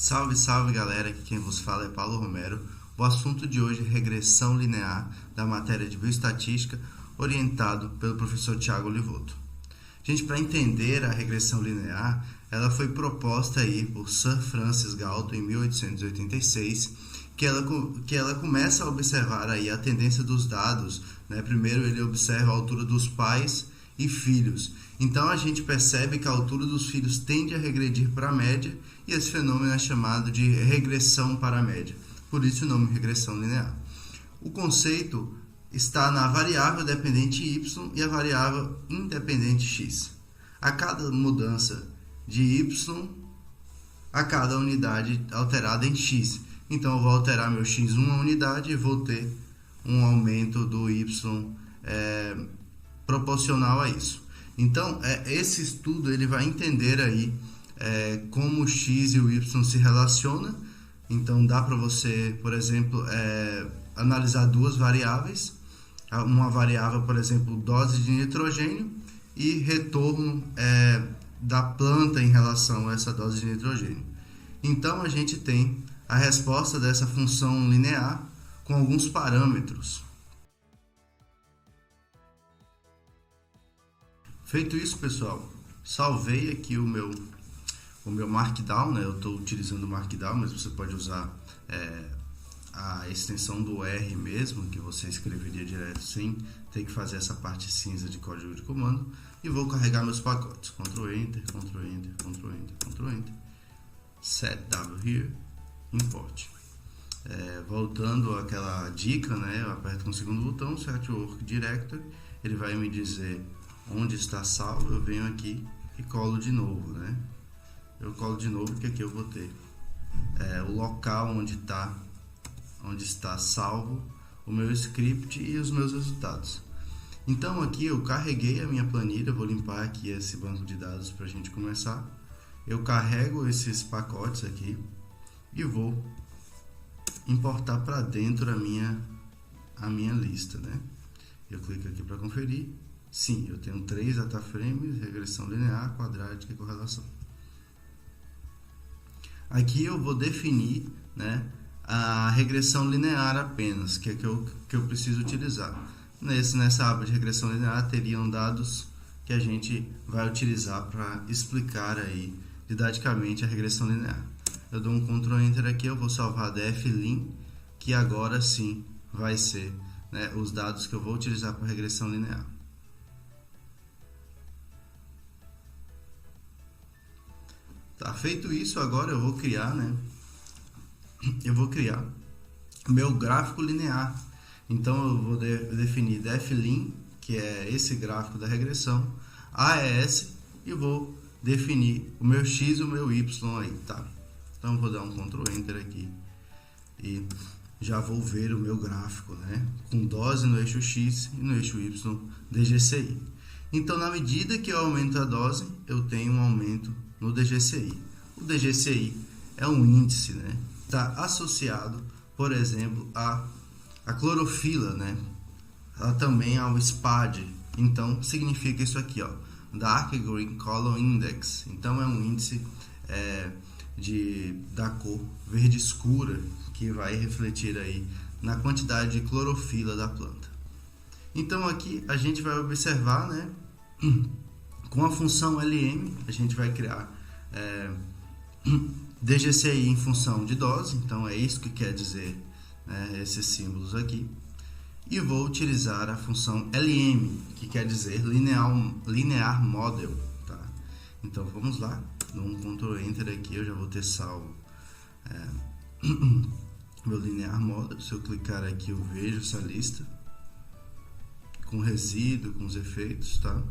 Salve, salve galera, aqui quem vos fala é Paulo Romero. O assunto de hoje é regressão linear da matéria de bioestatística, orientado pelo professor Tiago Livoto. Gente, para entender a regressão linear, ela foi proposta aí por Sir Francis Galton em 1886, que ela começa a observar aí a tendência dos dados, né? Primeiro ele observa a altura dos pais e filhos. Então a gente percebe que a altura dos filhos tende a regredir para a média e esse fenômeno é chamado de regressão para a média. Por isso o nome regressão linear. O conceito está na variável dependente y e a variável independente x. A cada mudança de y, a cada unidade alterada em x. Então eu vou alterar meu x uma unidade e vou ter um aumento do y proporcional a isso. Então, esse estudo ele vai entender aí como o x e o y se relacionam. Então, dá para você, por exemplo, analisar duas variáveis. Uma variável, por exemplo, dose de nitrogênio e retorno da planta em relação a essa dose de nitrogênio. Então, a gente tem a resposta dessa função linear com alguns parâmetros. Feito isso, pessoal, salvei aqui o meu Markdown, né? Eu estou utilizando o Markdown, mas você pode usar a extensão do R mesmo, que você escreveria direto sem ter que fazer essa parte cinza de código de comando. E vou carregar meus pacotes. Ctrl Enter, Ctrl Enter, Ctrl Enter, Ctrl Enter. Set W here, import. Voltando àquela dica, né? Eu aperto com o segundo botão, Set Work Directory, ele vai me dizer onde está salvo. Eu venho aqui e colo de novo, né? Eu colo de novo porque aqui eu vou ter o local onde está salvo o meu script e os meus resultados. Então aqui eu carreguei a minha planilha, vou limpar aqui esse banco de dados para a gente começar. Eu carrego esses pacotes aqui e vou importar para dentro a minha lista, né? Eu clico aqui para conferir. Sim, eu tenho 3 data frames, regressão linear, quadrática e correlação. Aqui eu vou definir, né, a regressão linear apenas, que é que eu preciso utilizar. Nessa aba de regressão linear teriam dados que a gente vai utilizar para explicar aí didaticamente a regressão linear. Eu dou um Ctrl Enter aqui, eu vou salvar a dflim, que agora sim vai ser, né, os dados que eu vou utilizar para regressão linear. Tá, feito isso, agora eu vou criar, né? Eu vou criar meu gráfico linear. Então eu vou definir dflim, que é esse gráfico da regressão, AES, e vou definir o meu x e o meu y aí, tá? Então eu vou dar um Ctrl Enter aqui e já vou ver o meu gráfico, né? Com dose no eixo x e no eixo y DGCI. Então, na medida que eu aumento a dose, eu tenho um aumento no DGCI. O DGCI é um índice, né? Está associado, por exemplo, à clorofila, né? Ela também ao SPAD. Então, significa isso aqui, ó, Dark Green Color Index. Então, é um índice da cor verde escura, que vai refletir aí na quantidade de clorofila da planta. Então, aqui a gente vai observar, né? Com a função LM, a gente vai criar DGCI em função de dose. Então, é isso que quer dizer, né, esses símbolos aqui. E vou utilizar a função LM, que quer dizer Linear Model. Tá? Então, vamos lá. Dou um Ctrl Enter aqui, eu já vou ter salvo meu Linear Model. Se eu clicar aqui, eu vejo essa lista com resíduo, com os efeitos, tá?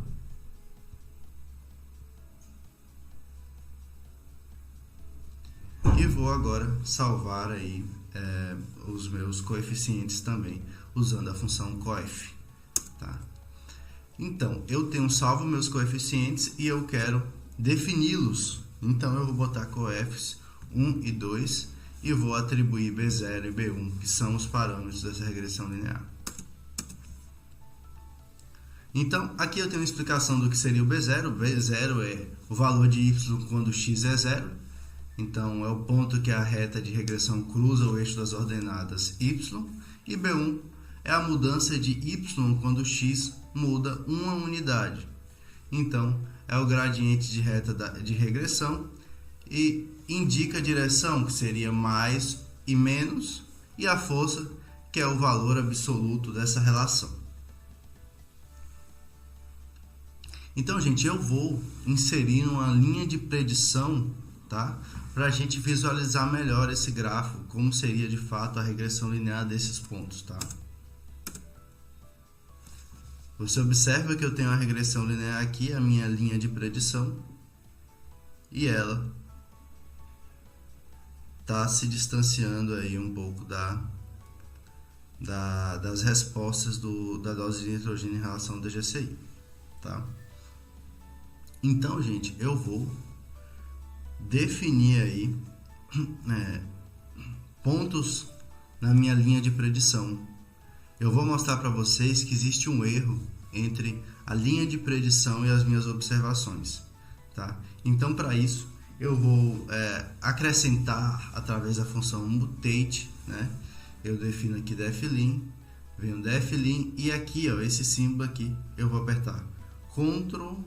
E vou agora salvar aí os meus coeficientes também, usando a função coef, tá? Então, eu tenho salvo meus coeficientes e eu quero defini-los. Então, eu vou botar coefs 1 e 2 e vou atribuir B0 e B1, que são os parâmetros dessa regressão linear. Então, aqui eu tenho uma explicação do que seria o B0. O B0 é o valor de y quando x é 0. Então, é o ponto que a reta de regressão cruza o eixo das ordenadas y. E B1 é a mudança de y quando x muda uma unidade. Então, é o gradiente de reta de regressão e indica a direção, que seria mais e menos, e a força, que é o valor absoluto dessa relação. Então, gente, eu vou inserir uma linha de predição, tá? Para a gente visualizar melhor esse gráfico, como seria de fato a regressão linear desses pontos, tá? Você observa que eu tenho a regressão linear aqui, a minha linha de predição, e ela está se distanciando aí um pouco das respostas da dose de nitrogênio em relação ao DGCI, tá? Então, gente, eu vou definir aí pontos na minha linha de predição. Eu vou mostrar para vocês que existe um erro entre a linha de predição e as minhas observações, tá? Então, para isso, eu vou acrescentar através da função mutate, né? Eu defino aqui deflim, venho deflim e aqui, ó, esse símbolo aqui, eu vou apertar Ctrl,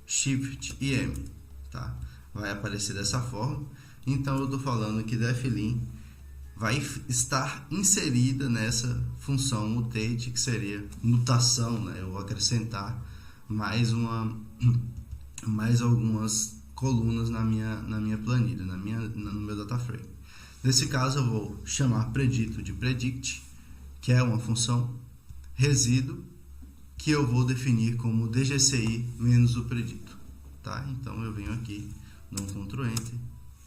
Shift e M, tá? Vai aparecer dessa forma. Então, eu estou falando que deflim vai estar inserida nessa função mutate, que seria mutação, né? Eu vou acrescentar mais algumas colunas na minha planilha, no meu data frame. Nesse caso, eu vou chamar predito de predict, que é uma função resíduo, que eu vou definir como DGCI menos o predito, tá? Então, eu venho aqui, dou um Ctrl Enter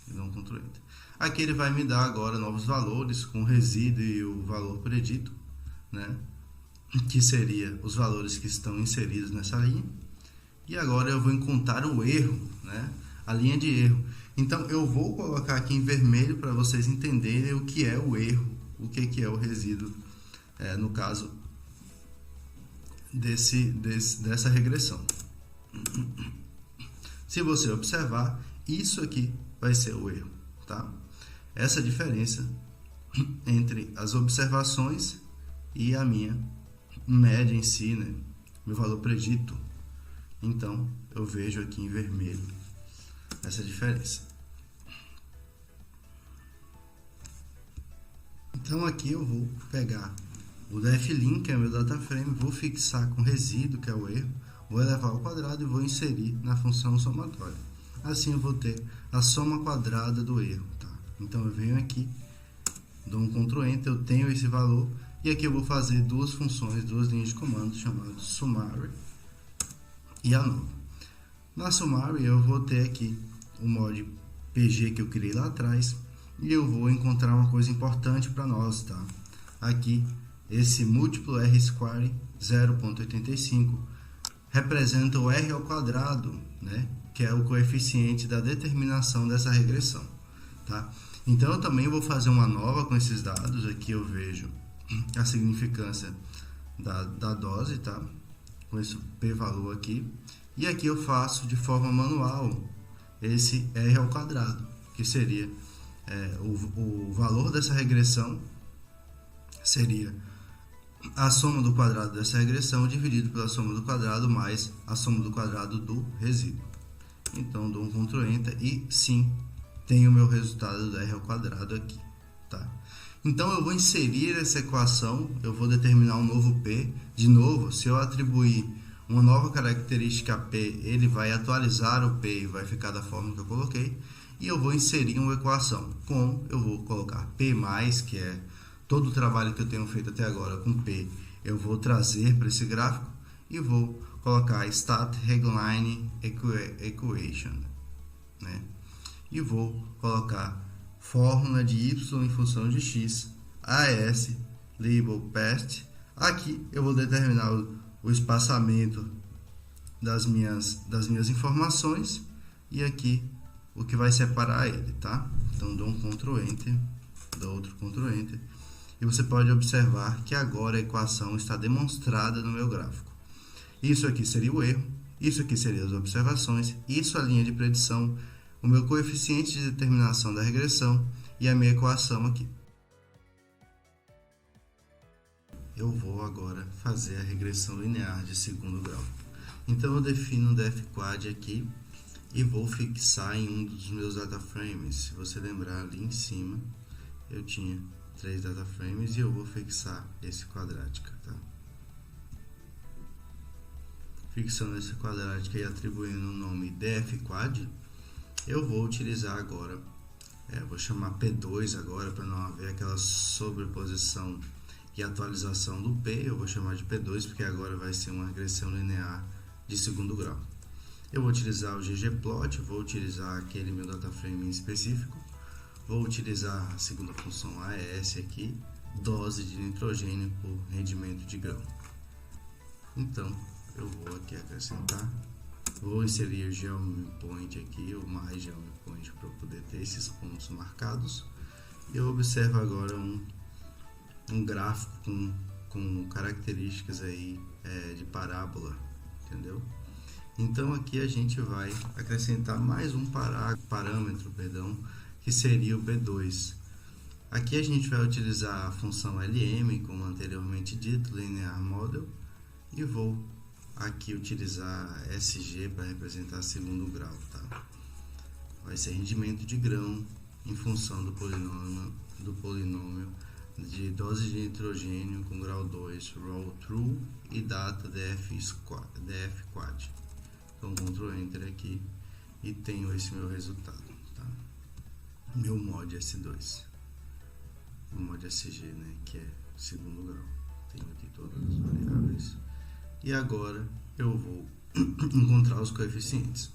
e dou um Ctrl Enter. Aqui ele vai me dar agora novos valores com o resíduo e o valor predito, né? Que seria os valores que estão inseridos nessa linha. E agora eu vou encontrar o erro, né? A linha de erro. Então eu vou colocar aqui em vermelho para vocês entenderem o que é o erro, o que é o resíduo, no caso dessa regressão. Se você observar, isso aqui vai ser o erro, tá? Essa diferença entre as observações e a minha média em si, né? Meu valor predito. Então, eu vejo aqui em vermelho essa diferença. Então, aqui eu vou pegar o deflim, que é o meu data frame, vou fixar com resíduo, que é o erro, vou elevar ao quadrado e vou inserir na função somatória. Assim eu vou ter a soma quadrada do erro, tá? Então eu venho aqui, dou um Ctrl Enter, eu tenho esse valor, e aqui eu vou fazer duas funções, duas linhas de comando chamadas summary e a nova. Na summary eu vou ter aqui o mod PG que eu criei lá atrás, e eu vou encontrar uma coisa importante para nós, tá? Aqui, esse múltiplo R² 0,85 representa o R ao quadrado, né? Que é o coeficiente da determinação dessa regressão, tá? Então, eu também vou fazer uma nova com esses dados. Aqui eu vejo a significância da dose, tá? Com esse p-valor aqui. E aqui eu faço de forma manual esse R ao quadrado, que seria o valor dessa regressão seria a soma do quadrado dessa regressão dividido pela soma do quadrado mais a soma do quadrado do resíduo. Então, dou um Ctrl Enter e sim, tenho o meu resultado do R ao quadrado aqui, tá? Então, eu vou inserir essa equação, eu vou determinar um novo P. De novo, se eu atribuir uma nova característica P, ele vai atualizar o P e vai ficar da forma que eu coloquei. E eu vou inserir uma equação com, eu vou colocar P+, que é todo o trabalho que eu tenho feito até agora com P, eu vou trazer para esse gráfico e vou colocar stat headline equation, né? E vou colocar fórmula de y em função de x, as, label past. Aqui eu vou determinar o espaçamento das minhas informações e aqui o que vai separar ele, tá? Então dou um Ctrl Enter, dou outro Ctrl Enter. E você pode observar que agora a equação está demonstrada no meu gráfico. Isso aqui seria o erro, isso aqui seria as observações, isso a linha de predição, o meu coeficiente de determinação da regressão e a minha equação aqui. Eu vou agora fazer a regressão linear de segundo grau. Então eu defino um dfquad aqui e vou fixar em um dos meus data frames. Se você lembrar, ali em cima eu tinha 3 data frames e eu vou fixar esse quadrática, tá? Fixando esse quadrática e atribuindo o nome dfquad, eu vou utilizar agora, vou chamar P2 agora para não haver aquela sobreposição e atualização do P. Eu vou chamar de P2 porque agora vai ser uma regressão linear de segundo grau. Eu vou utilizar o ggplot, vou utilizar aquele meu data frame em específico, vou utilizar a segunda função AES aqui, dose de nitrogênio por rendimento de grão. Então eu vou aqui acrescentar, vou inserir o geometry point aqui, o mais geometry point, para poder ter esses pontos marcados. E eu observo agora um gráfico com características aí de parábola, entendeu? Então aqui a gente vai acrescentar mais um parâmetro, que seria o B2. Aqui a gente vai utilizar a função LM, como anteriormente dito, Linear Model, e vou aqui utilizar SG para representar segundo grau, tá? Vai ser rendimento de grão em função do polinômio de dose de nitrogênio com grau 2, row true e data dfquad. Então Ctrl Enter aqui e tenho esse meu resultado, tá? Meu mod S2, o mod SG, né, que é segundo grau. Tenho aqui todas as variáveis. E agora eu vou encontrar os coeficientes.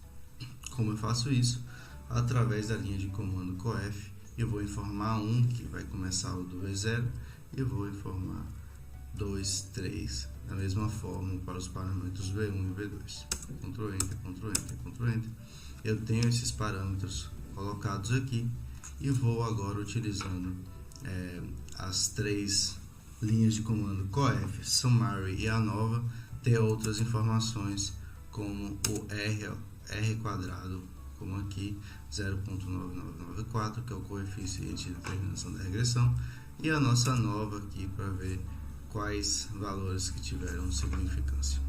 Como eu faço isso? Através da linha de comando coef, eu vou informar 1, que vai começar o do V0, e vou informar 2, 3, da mesma forma para os parâmetros V1 e V2. Ctrl Enter, Ctrl Enter, Ctrl Enter. Eu tenho esses parâmetros colocados aqui e vou agora utilizando as 3 linhas de comando coef, summary e ANOVA, ter outras informações como o R quadrado, como aqui 0.9994, que é o coeficiente de determinação da regressão, e a nossa ANOVA aqui para ver quais valores que tiveram significância.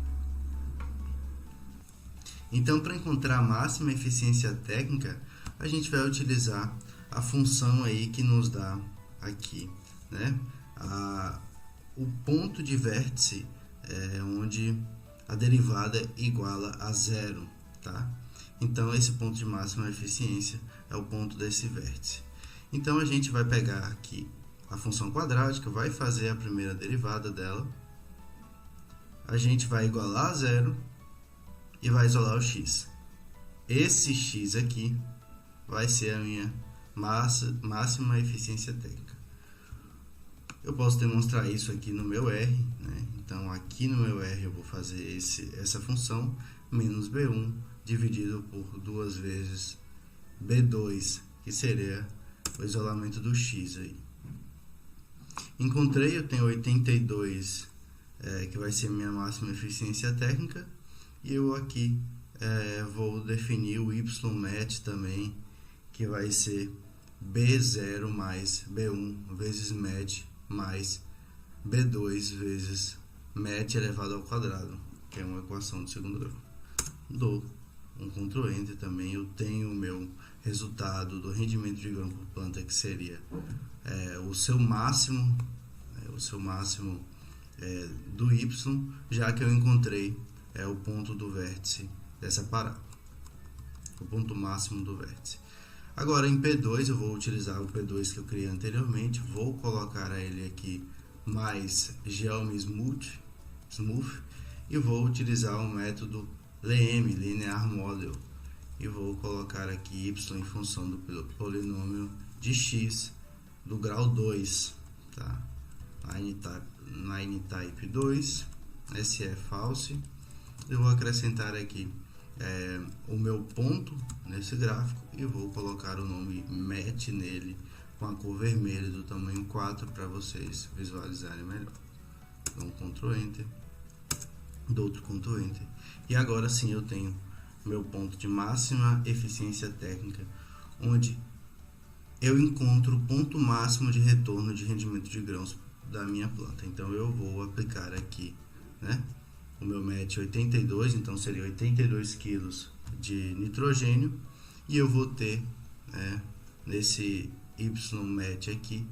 Então, para encontrar a máxima eficiência técnica, a gente vai utilizar a função aí que nos dá aqui, né? O ponto de vértice onde a derivada iguala a zero, tá? Então esse ponto de máxima eficiência é o ponto desse vértice. Então a gente vai pegar aqui a função quadrática, vai fazer a primeira derivada dela, a gente vai igualar a zero e vai isolar o x. Esse x aqui vai ser a minha máxima eficiência técnica. Eu posso demonstrar isso aqui no meu R, né? Então aqui no meu R eu vou fazer essa função menos B1 dividido por 2 vezes B2, que seria o isolamento do x aí. Encontrei, eu tenho 82, que vai ser minha máxima eficiência técnica, e eu aqui vou definir o ymat também, que vai ser B0 mais B1 vezes mat mais B2 vezes mat elevado ao quadrado, que é uma equação de segundo grau. Dou um Ctrl Enter também, eu tenho o meu resultado do rendimento de grão por planta, que seria o seu máximo do y, já que eu encontrei o ponto do vértice dessa parábola, o ponto máximo do vértice. Agora em P2 eu vou utilizar o P2 que eu criei anteriormente, vou colocar ele aqui mais Geometry Smooth e vou utilizar o método LM, Linear Model, e vou colocar aqui y em função do polinômio de x do grau 2, tá? Line type 2, SE false. Eu vou acrescentar aqui o meu ponto nesse gráfico e vou colocar o nome mat nele com a cor vermelha do tamanho 4 para vocês visualizarem melhor. Então Ctrl Enter, dou outro Ctrl Enter, e agora sim eu tenho meu ponto de máxima eficiência técnica, onde eu encontro o ponto máximo de retorno de rendimento de grãos da minha planta. Então eu vou aplicar aqui, né? O meu MET 82, então seria 82 quilos de nitrogênio, e eu vou ter, nesse YMET aqui,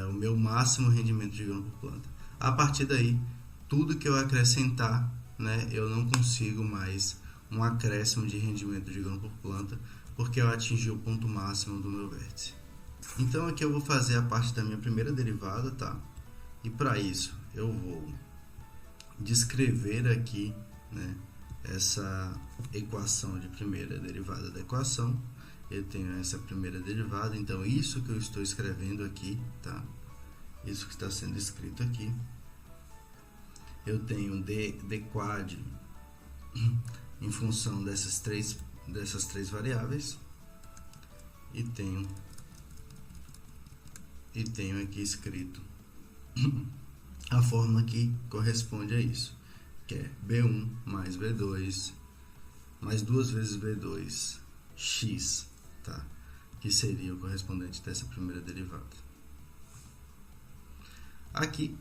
o meu máximo rendimento de grão por planta. A partir daí, tudo que eu acrescentar, né, eu não consigo mais um acréscimo de rendimento de grão por planta, porque eu atingi o ponto máximo do meu vértice. Então aqui eu vou fazer a parte da minha primeira derivada, tá? E para isso eu vou descrever aqui, né, essa equação de primeira derivada da equação. Eu tenho essa primeira derivada, então isso que eu estou escrevendo aqui, tá? Isso que está sendo escrito aqui. Eu tenho d quad em função dessas três variáveis, e tenho aqui escrito a fórmula que corresponde a isso, que é B1 mais B2 mais 2 vezes B2 x, tá? Que seria o correspondente dessa primeira derivada. Aqui,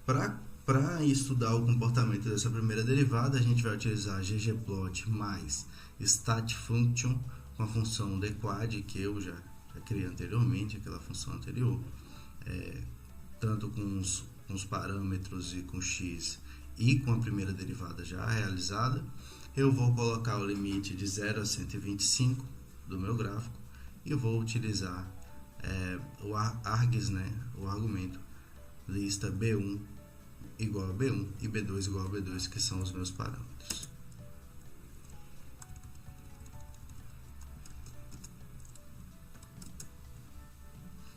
para estudar o comportamento dessa primeira derivada, a gente vai utilizar ggplot mais statfunction com a função dquad, que eu já criei anteriormente, aquela função anterior, tanto com os parâmetros e com x e com a primeira derivada já realizada. Eu vou colocar o limite de 0 a 125 do meu gráfico e eu vou utilizar o args, né, o argumento lista B1 igual a B1 e B2 igual a B2, que são os meus parâmetros.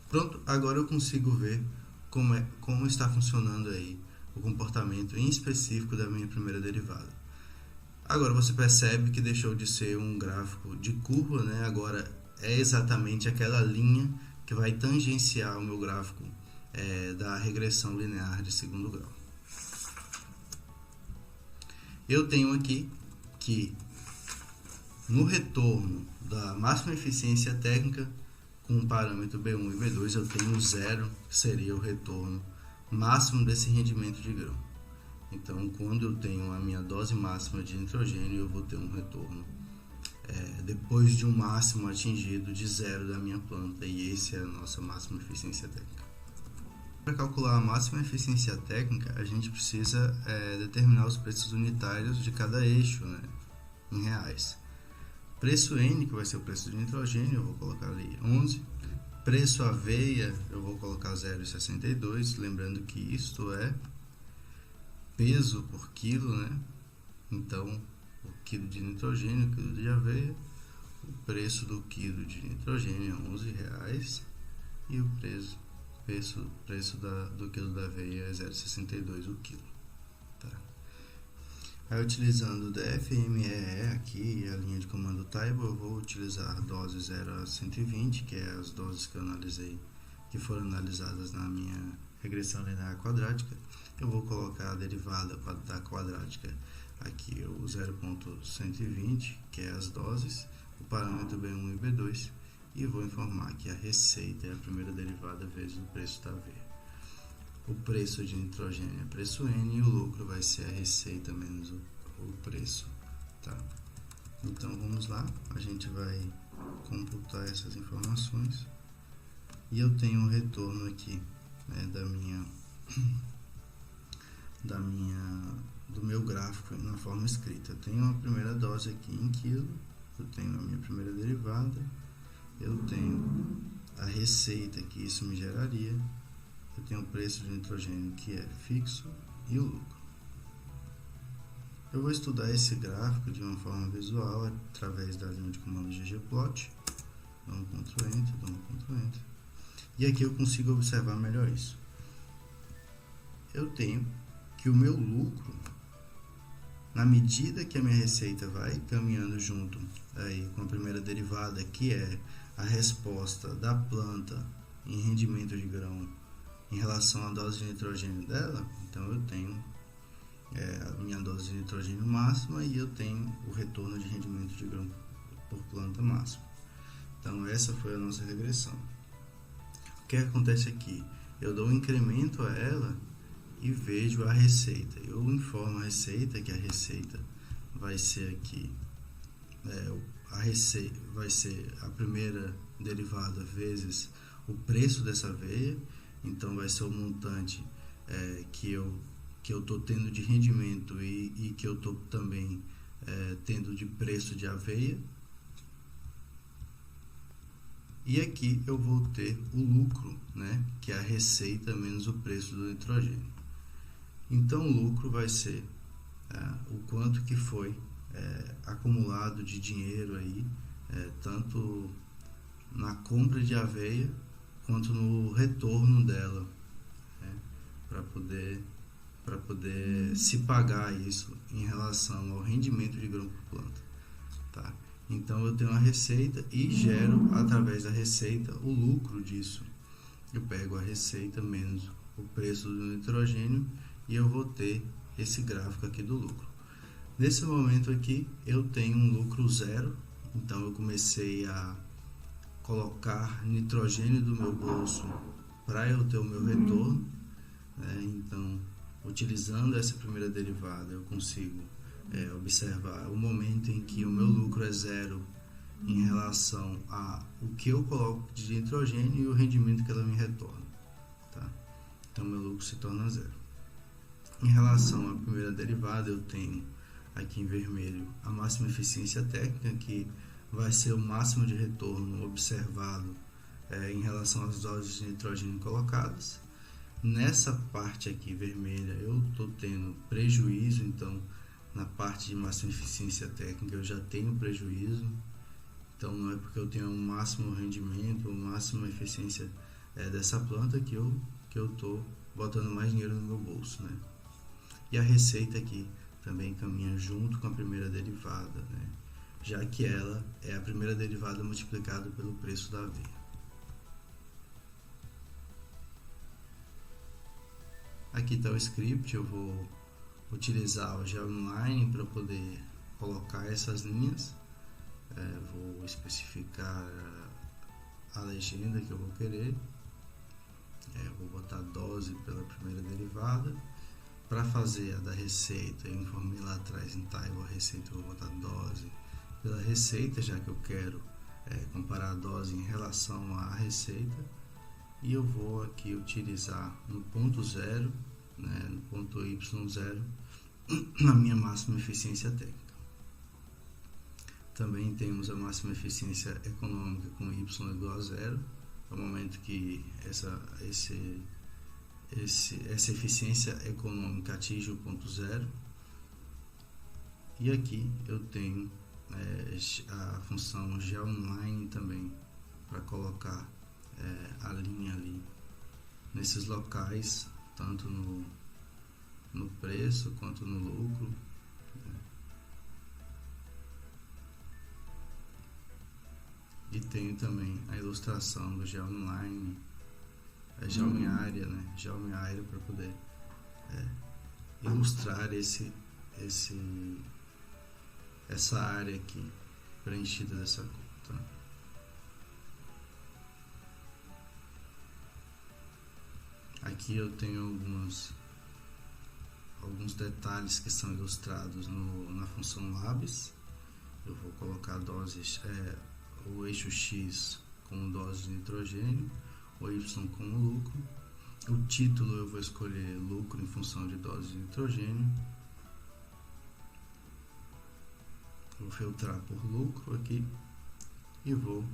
Pronto, agora eu consigo ver como está funcionando aí o comportamento em específico da minha primeira derivada. Agora você percebe que deixou de ser um gráfico de curva, né? Agora é exatamente aquela linha que vai tangenciar o meu gráfico da regressão linear de segundo grau. Eu tenho aqui que no retorno da máxima eficiência técnica com o parâmetro B1 e B2 eu tenho 0, que seria o retorno máximo desse rendimento de grão. Então, quando eu tenho a minha dose máxima de nitrogênio, eu vou ter um retorno depois de um máximo atingido de 0 da minha planta, e esse é a nossa máxima eficiência técnica. Para calcular a máxima eficiência técnica, a gente precisa determinar os preços unitários de cada eixo, né, em reais. Preço N, que vai ser o preço de nitrogênio, eu vou colocar ali 11. Preço aveia, eu vou colocar 0,62, lembrando que isto é peso por quilo, né? Então, o quilo de nitrogênio, o quilo de aveia, o preço do quilo de nitrogênio é R$11 e o preço do quilo da aveia é 0,62 o quilo, tá? Aí, utilizando o DFMEE aqui e a linha de comando table, eu vou utilizar dose 0 a 120, que é as doses que eu analisei, que foram analisadas na minha regressão linear quadrática. Eu vou colocar a derivada da quadrática aqui, o 0.120, que é as doses, o parâmetro B1 e B2, e vou informar que a receita é a primeira derivada vezes o preço da aveia. O preço de nitrogênio é preço N e o lucro vai ser a receita menos o preço, tá? Então vamos lá, a gente vai computar essas informações e eu tenho um retorno aqui, né, do meu gráfico na forma escrita. Eu tenho a primeira dose aqui em quilo, eu tenho a minha primeira derivada, eu tenho a receita que isso me geraria, eu tenho o preço de nitrogênio que é fixo e o lucro. Eu vou estudar esse gráfico de uma forma visual através da linha de comando ggplot. Dou um Ctrl Enter, dou um Ctrl Enter. E aqui eu consigo observar melhor isso. Eu tenho que o meu lucro, na medida que a minha receita vai caminhando junto aí com a primeira derivada, que é a resposta da planta em rendimento de grão em relação à dose de nitrogênio dela, então eu tenho a minha dose de nitrogênio máxima e eu tenho o retorno de rendimento de grão por planta máximo. Então essa foi a nossa regressão. O que acontece aqui? Eu dou um incremento a ela e vejo a receita. Eu informo a receita que a receita vai ser aqui, a receita vai ser a primeira derivada vezes o preço dessa aveia, então vai ser o montante que eu estou tendo de rendimento e que eu estou também tendo de preço de aveia. E aqui eu vou ter o lucro, né, que é a receita menos o preço do nitrogênio. Então o lucro vai ser o quanto que foi acumulado de dinheiro aí, tanto na compra de aveia quanto no retorno dela, para poder se pagar isso em relação ao rendimento de grão por planta, tá? Então eu tenho a receita e gero através da receita o lucro disso. Eu pego a receita menos o preço do nitrogênio e eu vou ter esse gráfico aqui do lucro. Nesse momento aqui eu tenho um lucro zero, então eu comecei a colocar nitrogênio do meu bolso para eu ter o meu retorno, né? Então, utilizando essa primeira derivada, eu consigo observar o momento em que o meu lucro é zero em relação a o que eu coloco de nitrogênio e o rendimento que ela me retorna, tá? Então meu lucro se torna zero. Em relação à primeira derivada, eu tenho aqui em vermelho a máxima eficiência técnica, que vai ser o máximo de retorno observado em relação às doses de nitrogênio colocadas. Nessa parte aqui vermelha eu estou tendo prejuízo, então na parte de máxima eficiência técnica eu já tenho prejuízo, então não é porque eu tenho um máximo rendimento, uma máxima eficiência dessa planta que eu estou botando mais dinheiro no meu bolso, né? E a receita aqui também caminha junto com a primeira derivada, né? Já que ela é a primeira derivada multiplicada pelo preço da aveia. Aqui está o script, eu vou utilizar o GeoInline para poder colocar essas linhas. Vou especificar a legenda que eu vou querer. Vou botar dose pela primeira derivada. Para fazer a da receita, eu informei lá atrás em table a receita, eu vou botar dose pela receita, já que eu quero comparar a dose em relação à receita. E eu vou aqui utilizar no ponto zero, né, no ponto Y0, a minha máxima eficiência técnica. Também temos a máxima eficiência econômica com Y igual a zero, é o momento que essa eficiência econômica atinge o ponto zero. E aqui eu tenho a função GeoInline também para colocar a linha ali nesses locais, tanto no preço quanto no lucro, né? E tenho também a ilustração do GeoInline, GeoMiarea, né? GeoMiarea para poder ilustrar essa área aqui preenchida dessa cor, tá? Aqui eu tenho alguns detalhes que são ilustrados na função Labs. Eu vou colocar doses, o eixo X com dose de nitrogênio, o Y com o lucro. O título eu vou escolher lucro em função de dose de nitrogênio. Vou filtrar por lucro aqui e vou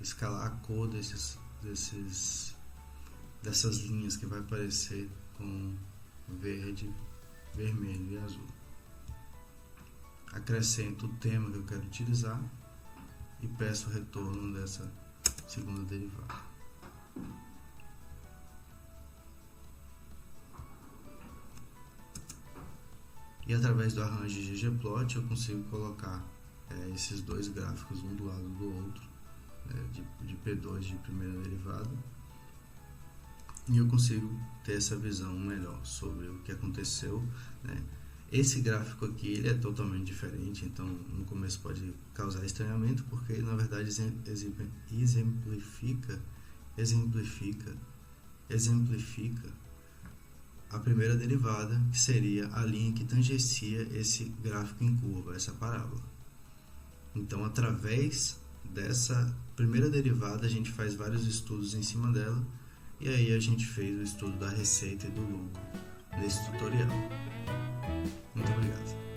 escalar a cor dessas linhas que vai aparecer com verde, vermelho e azul. Acrescento o tema que eu quero utilizar e peço o retorno dessa segunda derivada. E através do arranjo de ggplot eu consigo colocar esses dois gráficos um do lado do outro, de P2 de primeira derivada, e eu consigo ter essa visão melhor sobre o que aconteceu, né, Esse gráfico aqui ele é totalmente diferente, então no começo pode causar estranhamento, porque na verdade exemplifica a primeira derivada, que seria a linha que tangencia esse gráfico em curva, essa parábola. Então, através dessa primeira derivada, a gente faz vários estudos em cima dela, e aí a gente fez o estudo da receita e do lucro nesse tutorial. Muito obrigado.